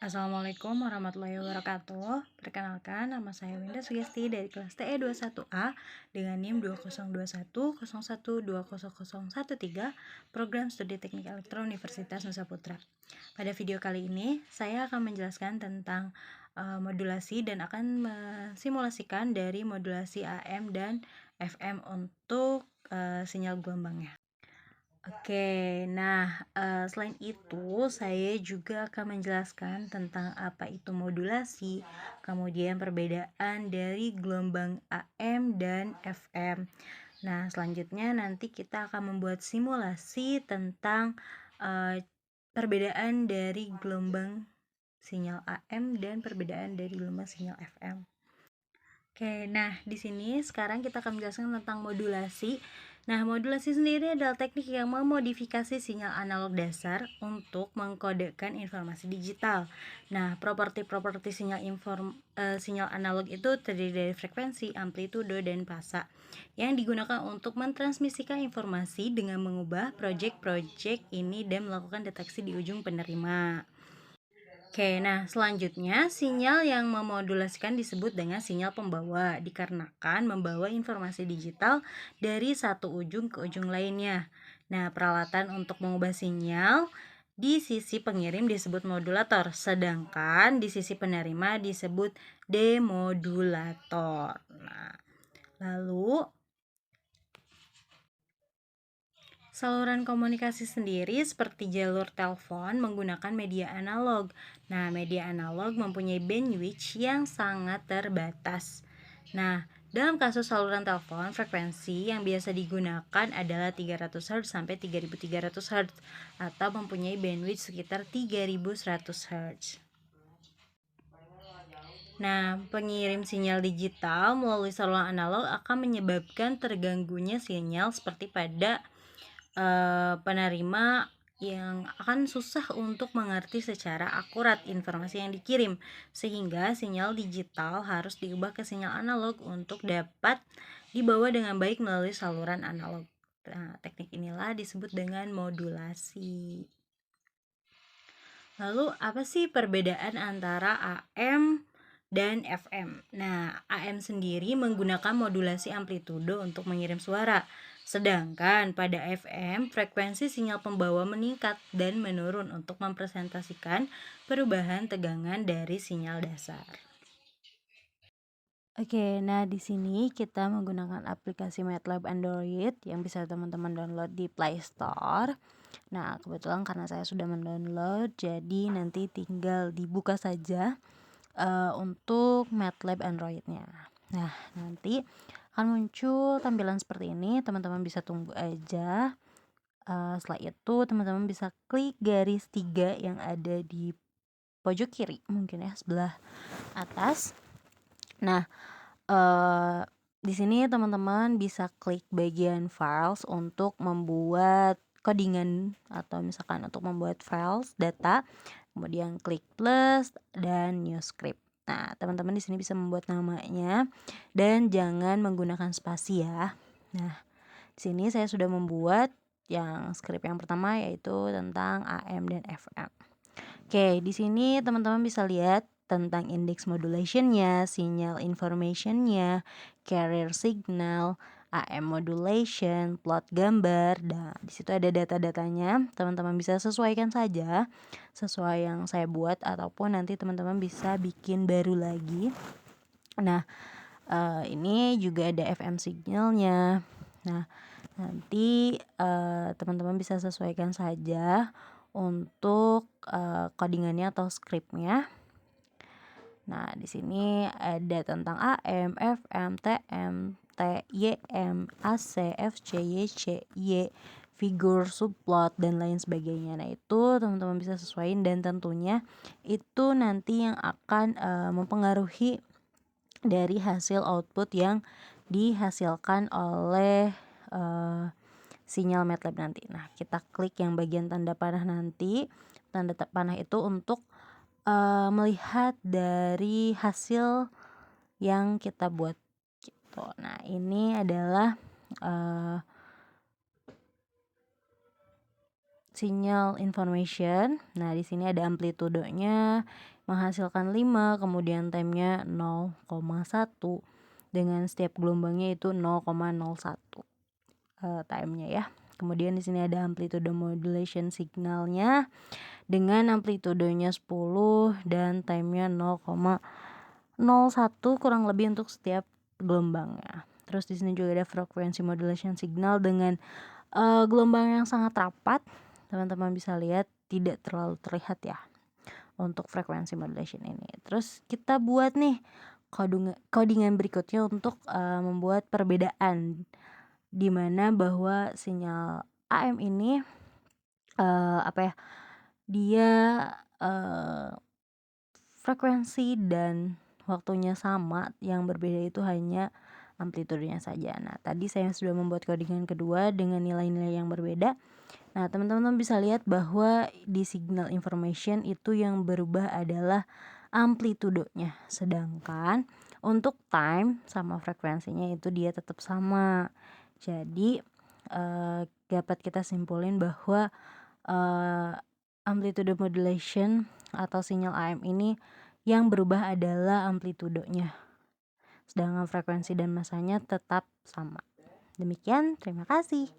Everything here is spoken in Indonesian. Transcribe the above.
Assalamualaikum warahmatullahi wabarakatuh. Perkenalkan, nama saya Winda Sugesti dari kelas TE21A dengan NIM 202101200013, Program Studi Teknik Elektro Universitas Nusa Putra. Pada video kali ini, saya akan menjelaskan tentang modulasi dan akan mensimulasikan dari modulasi AM dan FM untuk sinyal gelombangnya. Oke, nah selain itu saya juga akan menjelaskan tentang apa itu modulasi, kemudian perbedaan dari gelombang AM dan FM. Nah, selanjutnya nanti kita akan membuat simulasi tentang perbedaan dari gelombang sinyal AM dan perbedaan dari gelombang sinyal FM. Oke, nah di sini sekarang kita akan menjelaskan tentang modulasi. Nah, modulasi sendiri adalah teknik yang memodifikasi sinyal analog dasar untuk mengkodekan informasi digital. Nah, properti-properti sinyal analog itu terdiri dari frekuensi, amplitudo, dan fasa yang digunakan untuk mentransmisikan informasi dengan mengubah project-project ini dan melakukan deteksi di ujung penerima. Oke, nah selanjutnya sinyal yang memodulasikan disebut dengan sinyal pembawa dikarenakan membawa informasi digital dari satu ujung ke ujung lainnya. Nah, peralatan untuk mengubah sinyal di sisi pengirim disebut modulator, sedangkan di sisi penerima disebut demodulator. Nah, lalu saluran komunikasi sendiri seperti jalur telepon menggunakan media analog. Nah, media analog mempunyai bandwidth yang sangat terbatas. Nah, dalam kasus saluran telepon, frekuensi yang biasa digunakan adalah 300 Hz sampai 3300 Hz atau mempunyai bandwidth sekitar 3100 Hz. Nah, pengirim sinyal digital melalui saluran analog akan menyebabkan terganggunya sinyal seperti pada penerima yang akan susah untuk mengerti secara akurat informasi yang dikirim, sehingga sinyal digital harus diubah ke sinyal analog untuk dapat dibawa dengan baik melalui saluran analog. Nah, teknik inilah disebut dengan modulasi. Lalu apa sih perbedaan antara AM dan FM? Nah, AM sendiri menggunakan modulasi amplitudo untuk mengirim suara. Sedangkan pada FM, frekuensi sinyal pembawa meningkat dan menurun untuk mempresentasikan perubahan tegangan dari sinyal dasar. Oke, nah di sini kita menggunakan aplikasi MATLAB Android yang bisa teman-teman download di Play Store. Nah, kebetulan karena saya sudah mendownload, jadi nanti tinggal dibuka saja untuk MATLAB Android-nya. Nah, nanti akan muncul tampilan seperti ini, teman-teman bisa tunggu aja. Setelah itu teman-teman bisa klik garis 3 yang ada di pojok kiri, mungkin ya sebelah atas. Nah, di sini teman-teman bisa klik bagian files untuk membuat codingan atau misalkan untuk membuat files data, kemudian klik plus dan new script. Nah, teman-teman di sini bisa membuat namanya dan jangan menggunakan spasi ya. Nah, di sini saya sudah membuat yang script yang pertama yaitu tentang AM dan FM. Oke, di sini teman-teman bisa lihat tentang index modulation-nya, signal information-nya, carrier signal, AM modulation, plot gambar. Nah, di situ ada data-datanya. Teman-teman bisa sesuaikan saja sesuai yang saya buat ataupun nanti teman-teman bisa bikin baru lagi. Nah, ini juga ada FM signalnya. Nah, nanti teman-teman bisa sesuaikan saja untuk codingannya atau scriptnya. Nah, di sini ada tentang AM, FM, TM, TYM, AC, FC, YC, Y, figur, subplot, dan lain sebagainya. Nah, itu teman-teman bisa sesuaiin dan tentunya itu nanti yang akan mempengaruhi dari hasil output yang dihasilkan oleh sinyal MATLAB nanti. Nah, kita klik yang bagian tanda panah nanti. Tanda panah itu untuk melihat dari hasil yang kita buat gitu. Nah, ini adalah sinyal information. Nah, di sini ada amplitudenya menghasilkan 5, kemudian time-nya 0,1 dengan setiap gelombangnya itu 0,01 time-nya ya. Kemudian di sini ada amplitude modulation signalnya dengan amplitudenya 10 dan time-nya 0,01 kurang lebih untuk setiap gelombangnya. Terus di sini juga ada frequency modulation signal dengan gelombang yang sangat rapat. Teman-teman bisa lihat tidak terlalu terlihat ya untuk frequency modulation ini. Terus kita buat nih codingan berikutnya untuk membuat perbedaan di mana bahwa sinyal AM ini dia frekuensi dan waktunya sama, yang berbeda itu hanya amplitudenya saja. Nah, tadi saya sudah membuat codingan kedua dengan nilai-nilai yang berbeda. Nah, teman-teman bisa lihat bahwa di signal information itu yang berubah adalah amplitudenya, sedangkan untuk time sama frekuensinya itu dia tetap sama. Jadi dapat kita simpulin bahwa amplitude modulation atau sinyal AM ini yang berubah adalah amplitudenya, sedangkan frekuensi dan masanya tetap sama. Demikian, terima kasih.